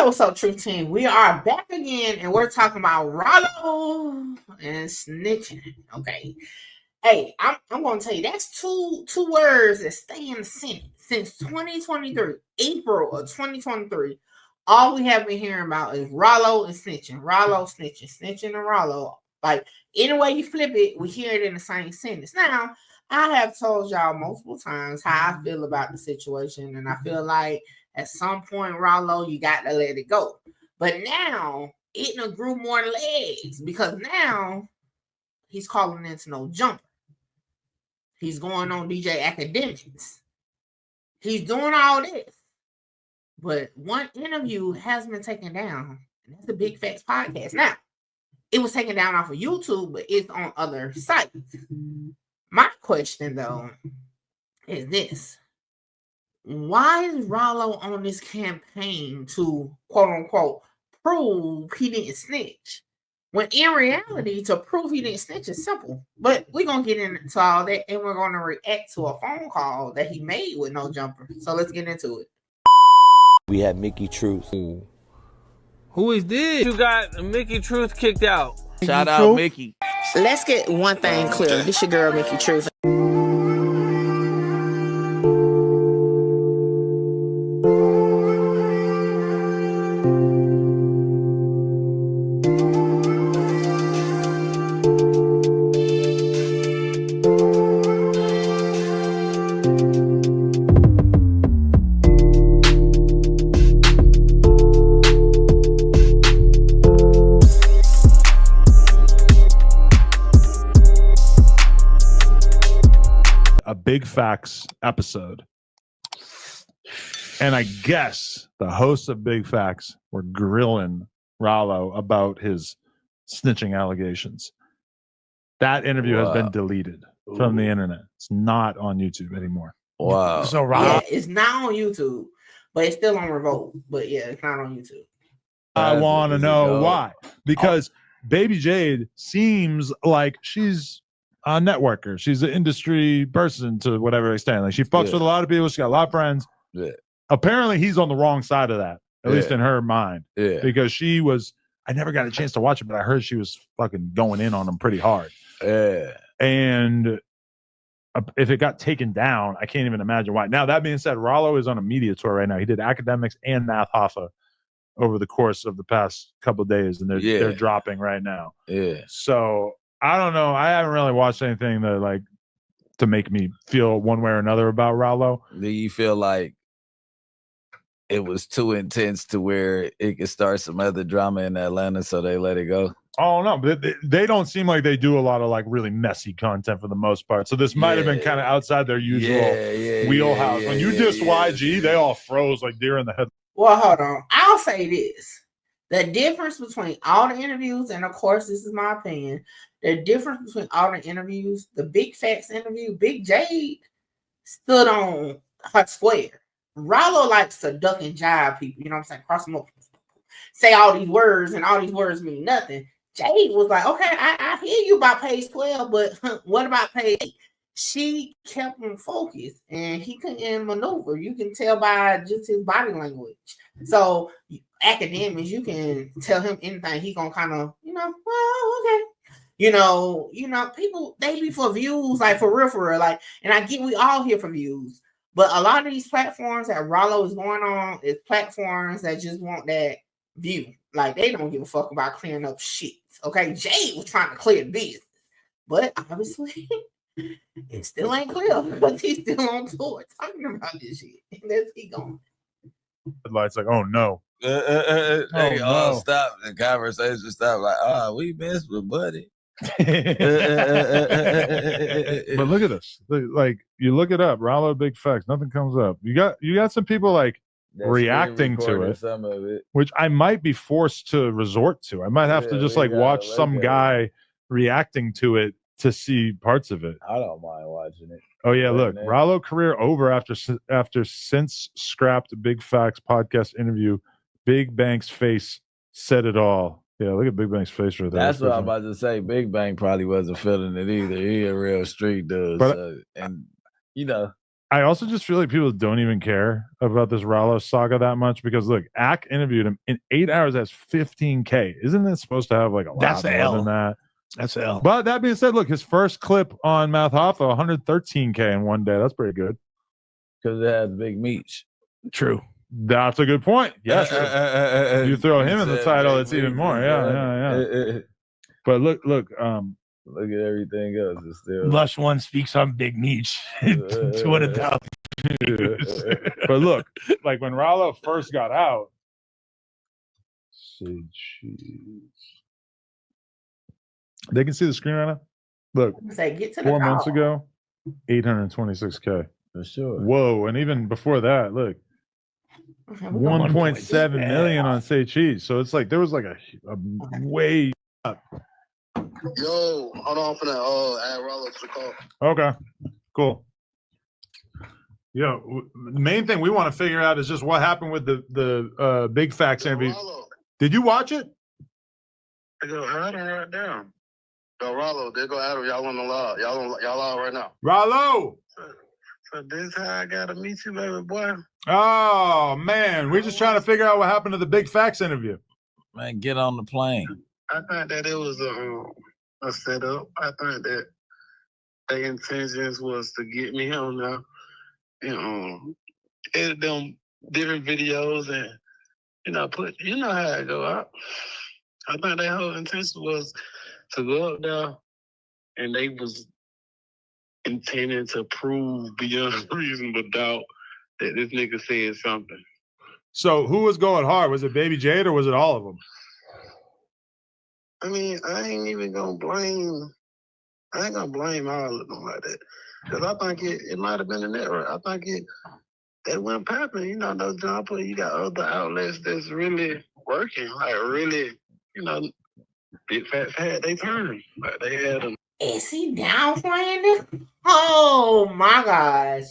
What's up, True Team? We are back again, and we're talking about Ralo and snitching. Okay. Hey, I'm going to tell you, that's two words that stay in the sentence since 2023, April of 2023. All we have been hearing about is Ralo and snitching, snitching, and Ralo. Like, any way you flip it, we hear it in the same sentence. Now, I have told y'all multiple times how I feel about the situation, and I feel like at some point, Ralo, you got to let it go. But now, it done grew more legs because now he's calling into NOJUMBER. He's going on DJ Academics. He's doing all this. But one interview has been taken down, and that's the Big Facts podcast. Now, it was taken down off of YouTube, but it's on other sites. My question, though, is this. Why is Ralo on this campaign to, quote-unquote, prove he didn't snitch? When in reality, to prove he didn't snitch is simple. But we're going to get into all that, and we're going to react to a phone call that he made with NOJUMBER. So let's get into it. We had Mickey Truth. Who is this? You got Mickey Truth kicked out. Shout out Mickey. Let's get one thing clear. This your girl, Mickey Truth. Big Facts episode, and I guess the hosts of Big Facts were grilling Ralo about his snitching allegations. That interview has been deleted from the internet. It's not on YouTube anymore. Wow. So Ralo, it's not on YouTube, but it's still on Revolt. But yeah, it's not on YouTube. I want to know why, because Baby Jade seems like she's a networker. She's an industry person to whatever extent. Like, she fucks with a lot of people. She got a lot of friends. Yeah. Apparently, he's on the wrong side of that, at least in her mind. Yeah. Because she was, I never got a chance to watch it, but I heard she was fucking going in on him pretty hard. Yeah. And if it got taken down, I can't even imagine why. Now, that being said, Ralo is on a media tour right now. He did Academics and Math Hoffa over the course of the past couple of days, and they're dropping right now. Yeah. So I don't know. I haven't really watched anything that to make me feel one way or another about Ralo. Do you feel like it was too intense to where it could start some other drama in Atlanta, so they let it go? Oh no, but they don't seem like they do a lot of really messy content for the most part. So this might have been kind of outside their usual wheelhouse. When you dissed YG, they all froze like deer in the head. Well, hold on. I'll say this. The difference between all the interviews, and of course, this is my opinion, the difference between all the interviews, the Big Facts interview, Big Jade stood on her square. Ralo likes to duck and jive people, you know what I'm saying? Cross them up, say all these words, and all these words mean nothing. Jade was like, okay, I hear you about page 12, but what about page 8? She kept him focused, and he couldn't maneuver. You can tell by just his body language. So, Academics, you can tell him anything. He gonna kind of, well, okay. People, they be for views, like for real. Like, and I get we all here for views. But a lot of these platforms that Ralo is going on is platforms that just want that view. Like, they don't give a fuck about clearing up shit. Okay, Jade was trying to clear the business. But obviously, it still ain't clear because he's still on tour talking about this shit. Let's keep going. It's like, oh no. They all stop the conversation. Stop like, we messed with Buddy. But look at this. Like, you look it up, Ralo Big Facts, nothing comes up. You got some people reacting to it, some of it, which I might be forced to resort to. I might have to just watch some guy reacting to it to see parts of it. I don't mind watching it. Oh yeah, look, Ralo career over after since scrapped Big Facts podcast interview. Big Bank's face said it all. Yeah, look at Big Bank's face right there. That's what I'm about to say. Big Bang probably wasn't feeling it either. He a real street dude. But, I also just feel like people don't even care about this Ralo saga that much because look, Ack interviewed him in 8 hours. That's 15K. Isn't it supposed to have like a lot more than that? That's L. But that being said, look, his first clip on Mouth Hoffa, 113K in one day. That's pretty good. Because it has big meats. True. That's a good point. Yes. You throw him in the title, it's even more. Yeah. But look, look at everything else. It's still Lush One speaks on big meats. 200,000 views. But look, like when Ralo first got out, they can see the screen right now. Look, say, get to 4 the months call. ago, 826K. for sure. Whoa, and even before that, look, 1.7 million on Say Cheese. So it's like there was like a way up. Yo, hold on for that. Add Ralo to the call. Okay, cool. Yo, the main thing we want to figure out is just what happened with the Big Facts interview. Did you watch it? They go Adam right down. Yo, Ralo, they go Adam. Y'all on the live. Y'all out right now. Ralo. So this how I gotta meet you, baby boy. Oh man, we're just trying to figure out what happened to the Big Facts interview. Man, get on the plane. I think that it was a setup. I think that their intentions was to get me on there and edit them different videos and put how it go out. I think their whole intention was to go up there and they was intending to prove beyond reasonable doubt that this nigga said something. So who was going hard? Was it Baby Jade or was it all of them? I mean, I ain't even gonna blame. I ain't gonna blame all of them like that, because I think it might have been the network. I think that went popping. No jumper. You got other outlets that's really working, like really, Big Facts had they turn, like they had them. Is he downplaying it? Oh my gosh,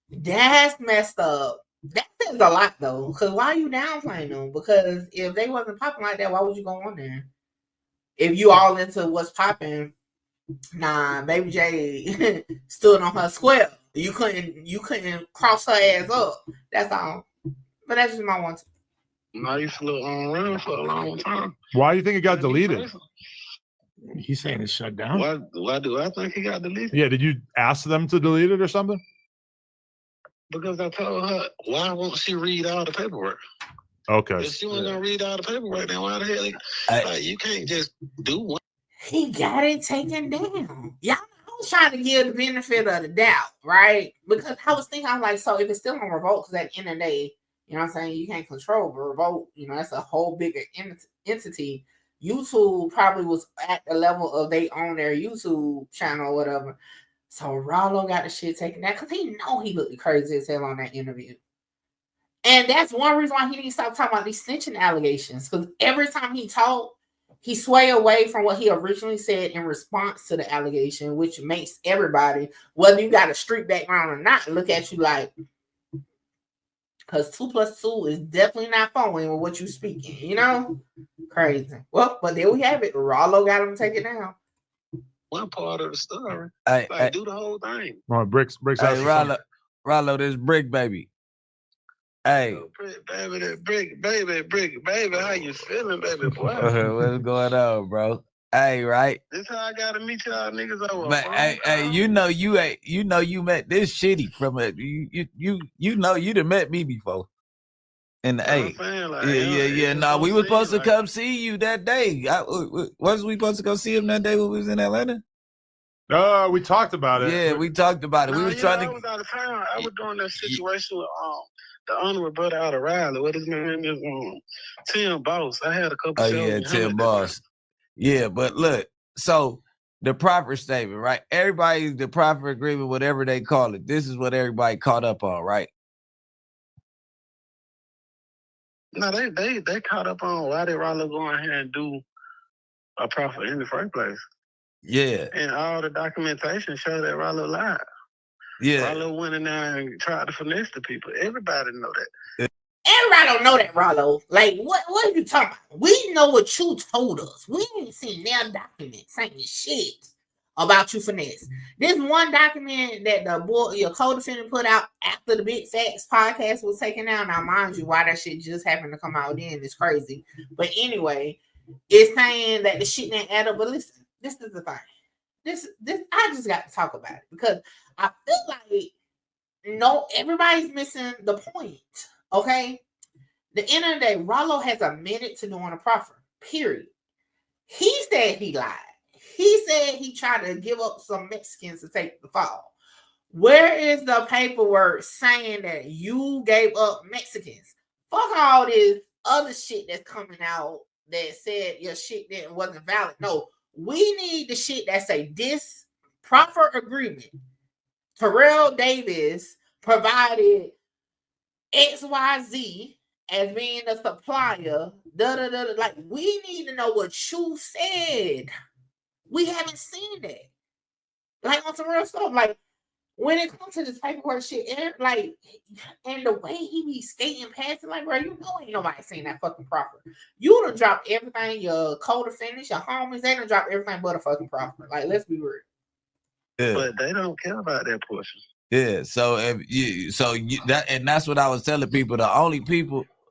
that's messed up. That says a lot though. Because why are you downplaying them? Because if they wasn't popping like that, why would you go on there? If you all into what's popping, nah, Baby J stood on her square. You couldn't cross her ass up. That's all. But that's just my one. I used to look on run for a long time. Why do you think it got deleted? He's saying it's shut down. Why do I think it got deleted? Yeah, did you ask them to delete it or something? Because I told her, why won't she read all the paperwork? Okay. If she wasn't gonna read all the paperwork, then why the hell? You can't just do one. He got it taken down. Y'all, I was trying to give the benefit of the doubt, right? Because I was thinking, I was like, so if it's still on Revolt, because at the end of the day, you know what I'm saying, you can't control Revolt. That's a whole bigger entity. YouTube probably was at the level of they own their YouTube channel or whatever. So Ralo got the shit taken down because he know he looked crazy as hell on that interview. And that's one reason why he didn't stop talking about these snitching allegations. Because every time he talked, he sway away from what he originally said in response to the allegation, which makes everybody, whether you got a street background or not, look at you like, because 2 + 2 is definitely not following with what you're speaking, Crazy. Well, but there we have it. Ralo got him to take it down. One part of the story. Do the whole thing. Oh, bricks. Hey, Ralo, this Brick Baby. Hey. Brick baby, how you feeling, baby boy? What's going on, bro? Hey, right? This how I gotta meet y'all niggas over. Man, hey, you met this shitty from a you done met me before. And hey, no, we were supposed to come see you that day. Wasn't we supposed to go see him that day when we was in Atlanta? We talked about it. Yeah, we talked about it. We were trying to. I was out of town. I was doing that situation with the honorable brother out of Raleigh. What his name is? Tim Boss. I had a couple. Oh yeah, Tim Boss. Yeah, but look, so the proffer statement, right? Everybody, the proffer agreement, whatever they call it, this is what everybody caught up on, right? No, they caught up on why did Ralo go in here and do a proffer in the first place. Yeah. And all the documentation showed that Ralo lied. Yeah. Ralo went in there and tried to finesse the people. Everybody know that. Everybody don't know that, Ralo. Like, what are you talking about? We know what you told us. We ain't seen their documents saying shit about you finesse. This one document that your co-defendant put out after the Big Facts podcast was taken out. Now, mind you, why that shit just happened to come out then is crazy. But anyway, it's saying that the shit didn't add up. But listen, this is the thing. This I just got to talk about it because I feel like everybody's missing the point. Okay, the end of the day, Ralo has admitted to doing a proffer. Period. He said he lied. He said he tried to give up some Mexicans to take the fall. Where is the paperwork saying that you gave up Mexicans? Fuck all this other shit that's coming out that said your shit wasn't valid. No, we need the shit that say this proffer agreement. Terrell Davis provided XYZ as being the supplier. Like, we need to know what you said. We haven't seen that. Like, on some real stuff. Like, when it comes to this paperwork shit, and the way he be skating past it, like, bro, you know ain't nobody seen that fucking proffer. You done dropped everything, your co-defendants, your homies, they done dropped everything but a fucking proffer. Like, let's be real. Yeah. But they don't care about that portion. Yeah, that's what I was telling people. The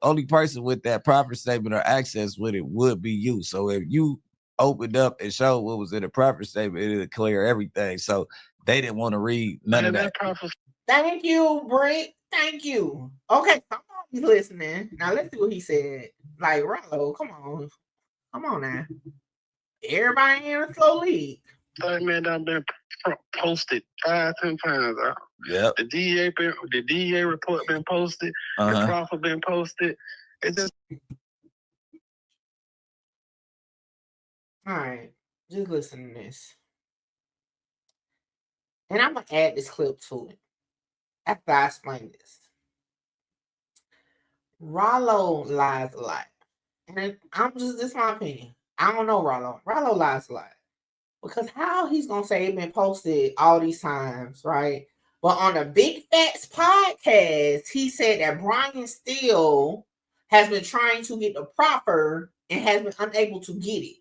only person with that proffer statement or access with it would be you. So if you opened up and showed what was in the proffer statement, it would clear everything. So they didn't want to read none of that. Thank you, Britt. Thank you. Okay, somebody's listening. Now let's see what he said. Like, Ralo, come on now. Everybody in a slow league. That man, I've been posted 5-10 times. Yeah. The DEA report been posted. The proffer been posted. It's just all right. Just listen to this, and I'm gonna add this clip to it after I explain this. Ralo lies a lot, and this is my opinion. I don't know Ralo. Ralo lies a lot. Because how he's gonna say it been posted all these times, right? But on the Big Facts podcast, he said that Brian Steele has been trying to get the proffer and has been unable to get it,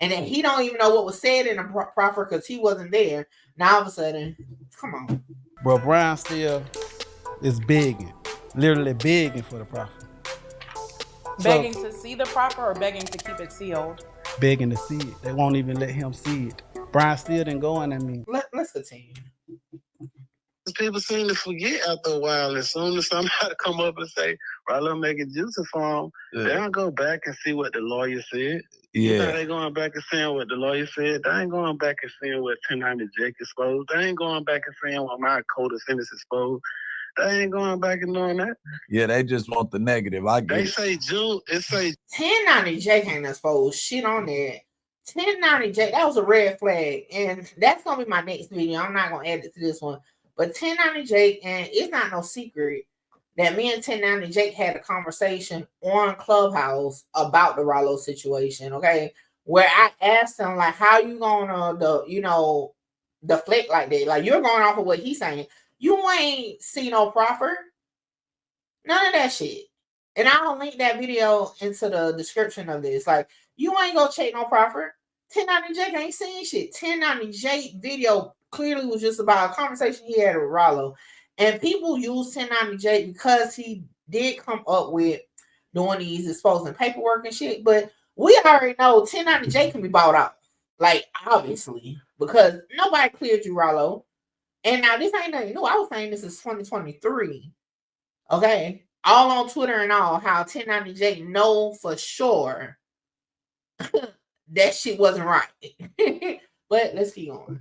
and that he don't even know what was said in the proffer because he wasn't there. Now all of a sudden, come on, bro. Brian Steele is begging, literally begging for the proffer. Begging to see the proffer or begging to keep it sealed? Begging to see it. They won't even let him see it. Brian still didn't go on that meeting. Let's continue. People seem to forget after a while. As soon as somebody come up and say, Ralo make it juicy for them, they don't go back and see what the lawyer said. Yeah. You know, they going back and saying what the lawyer said. They ain't going back and saying what 1090 Jake exposed. They ain't going back and saying what my co-defendants exposed. They ain't going back and doing that. Yeah, they just want the negative. They say June. It say 1090 Jake ain't exposed shit on that. 1090 Jake, that was a red flag, and that's gonna be my next video. I'm not gonna add it to this one, but 1090 Jake, and it's not no secret that me and 1090 Jake had a conversation on Clubhouse about the Ralo situation. Okay, where I asked him like, how you gonna deflect like that? Like, you're going off of what he's saying. You ain't see no proffer. None of that shit. And I'll link that video into the description of this. Like, you ain't go check no proffer. 1090 Jake ain't saying shit. 1090 Jake video clearly was just about a conversation he had with Ralo. And people use 1090 Jake because he did come up with doing these exposing paperwork and shit. But we already know 1090 Jake can be bought out. Like, obviously. Because nobody cleared you, Ralo. And now this ain't nothing new. I was saying this is 2023. Okay. All on Twitter and all, how 1090 Jake know for sure that shit wasn't right. But let's keep going.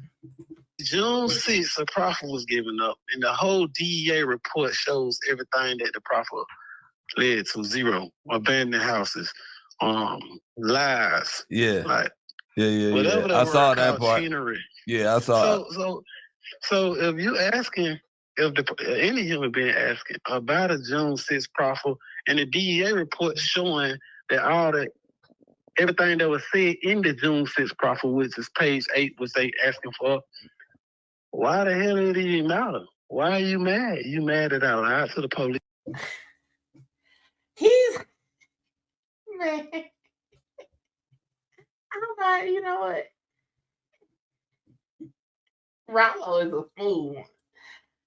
June 6th, the proffer was given up, and the whole DEA report shows everything that the proffer led to: 0, abandoned houses, lies. Yeah. Like, yeah. I saw that part. Chainery. Yeah, I saw it. So if you asking, if any human being asking about a June 6th proffer, and the DEA report showing that everything that was said in the June 6th proffer, which is page 8, was they asking for, why the hell did it even matter? Why are you mad? You mad that I lied to the police? He's man. I'm not, you know what? Ralo is a smooth one.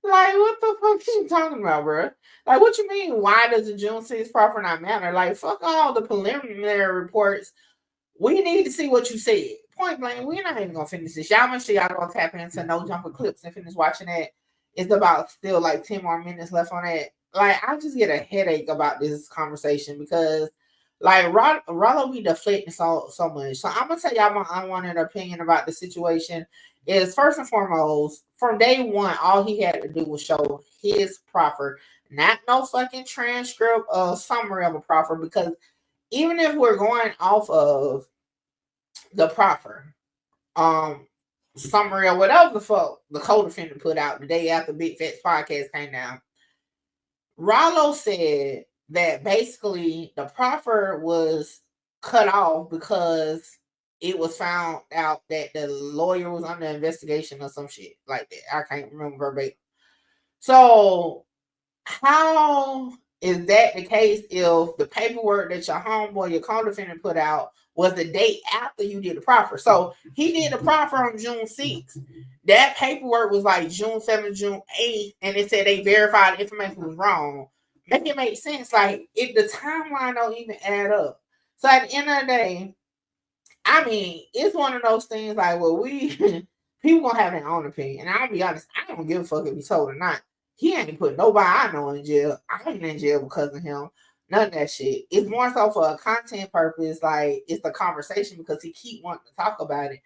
Like, what the fuck is you talking about, bro? Like, what you mean? Why does the June 6th proffer not matter? Like, fuck all the preliminary reports. We need to see what you said. Point blank, we're not even gonna finish this. Y'all make sure y'all go tap into No Jumper Clips and finish watching that. It's about still like 10 more minutes left on that. Like, I just get a headache about this conversation because, like, Ralo be deflecting so much. So I'm gonna tell y'all my unwanted opinion about the situation. Is first and foremost, from day one, all he had to do was show his proffer, not no fucking transcript or summary of a proffer. Because even if we're going off of the proffer, summary or whatever the fuck the co-defendant put out the day after Big Fat's podcast came down, Ralo said that basically the proffer was cut off because it was found out that the lawyer was under investigation or some shit like that. I can't remember verbatim. So how is that the case if the paperwork that your homeboy, your co-defendant put out was the date after you did the proffer? So he did the proffer on June 6th. That paperwork was like June 7th, June 8th, and it said they verified the information was wrong. Make it make sense. Like, if the timeline don't even add up. So at the end of the day, I mean, it's one of those things like, well, people gonna have their own opinion. And I'll be honest, I don't give a fuck if he's told or not. He ain't put nobody I know in jail. I ain't in jail because of him. None of that shit. It's more so for a content purpose. Like, it's the conversation because he keep wanting to talk about it.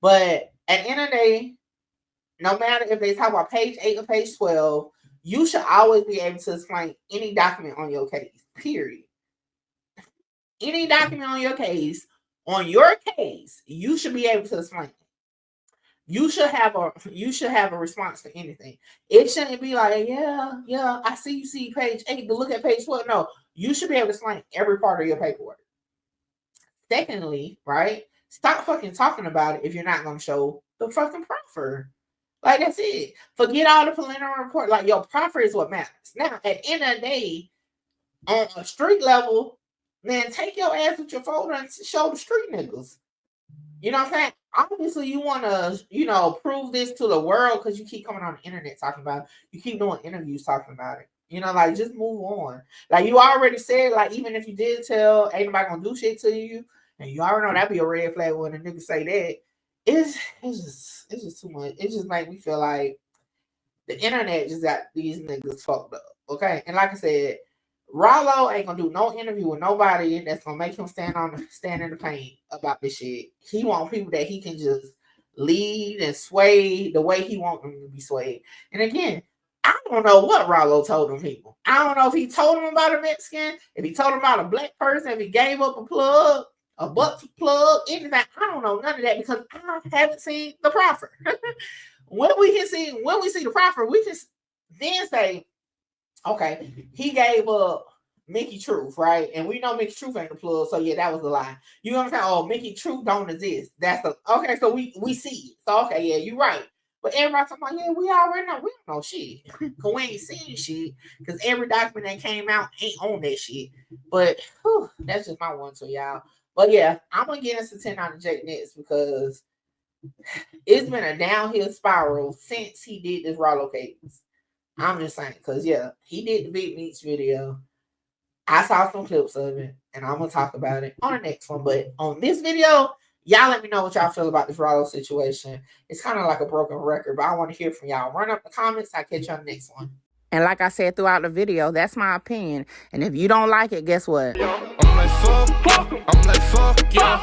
But at the end of the day, no matter if they talk about page 8 or page 12, you should always be able to explain any document on your case. Period. Any document on your case, you should be able to explain it. You should have a response to anything. It shouldn't be like, yeah, I see you see page 8, but look at page 12. No, you should be able to explain every part of your paperwork. Secondly, right? Stop fucking talking about it if you're not gonna show the fucking proffer. Like, that's it. Forget all the preliminary report. Like, your proffer is what matters. Now, at the end of the day, on a street level, then take your ass with your folder and show the street niggas. You know what I'm saying? Obviously, you want to, prove this to the world because you keep coming on the internet talking about it. You keep doing interviews talking about it. Like, just move on. Like, you already said, like, even if you did tell, ain't nobody gonna do shit to you, and you already know that'd be a red flag when a nigga say that. It's just too much. It just make me feel like the internet just got these niggas fucked up. Okay? And like I said, Ralo ain't gonna do no interview with nobody that's gonna make him stand in the paint about this shit. He want people that he can just lead and sway the way he want them to be swayed. And again, I don't know what Ralo told them people. I don't know if he told them about a Mexican, if he told them about a black person, if he gave up a plug, a butt plug, anything. I don't know none of that because I haven't seen the proffer. When we see the proffer, we can then say, okay, he gave up Mickey Truth, right? And we know Mickey Truth ain't the plug, so yeah, that was a lie. You know what I'm saying? Oh, Mickey Truth don't exist. Okay, so we see it. So okay, yeah, you're right. But everybody's talking about, yeah, we already know. We don't know shit. Because we ain't seen shit. Because every document that came out ain't on that shit. But that's just my one to y'all. But yeah, I'm going to get into 10 out of Jake next because it's been a downhill spiral since he did this Ralo case. I'm just saying, because yeah, he did the Big Meats video. I saw some clips of it, and I'm going to talk about it on the next one. But on this video, y'all let me know what y'all feel about this Ralo situation. It's kind of like a broken record, but I want to hear from y'all. Run up the comments. I'll catch you on the next one. And like I said throughout the video, that's my opinion. And if you don't like it, guess what? I'm like, fuck yeah.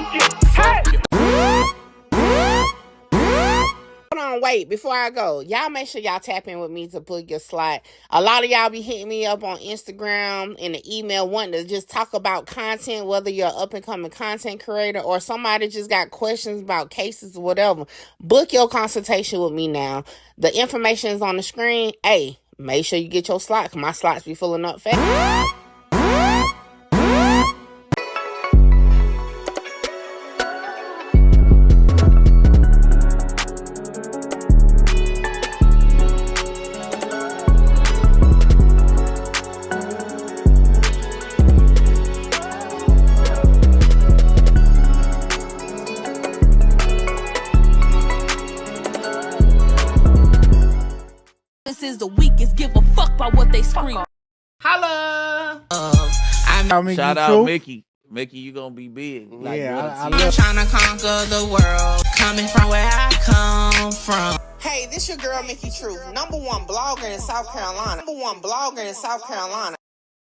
Hold on, wait, before I go, y'all make sure y'all tap in with me to book your slot. A lot of y'all be hitting me up on Instagram and the email wanting to just talk about content, whether you're an up-and-coming content creator or somebody just got questions about cases or whatever. Book your consultation with me now. The information is on the screen. Hey, make sure you get your slot because my slots be filling up fast. the weakest give a fuck about what they scream. Holla! Shout out Mickey. Mickey, you gonna be big. Like, I'm trying to conquer the world, coming from where I come from. Hey, this your girl Mickey Truth, #1 blogger in South Carolina. #1 blogger in South Carolina.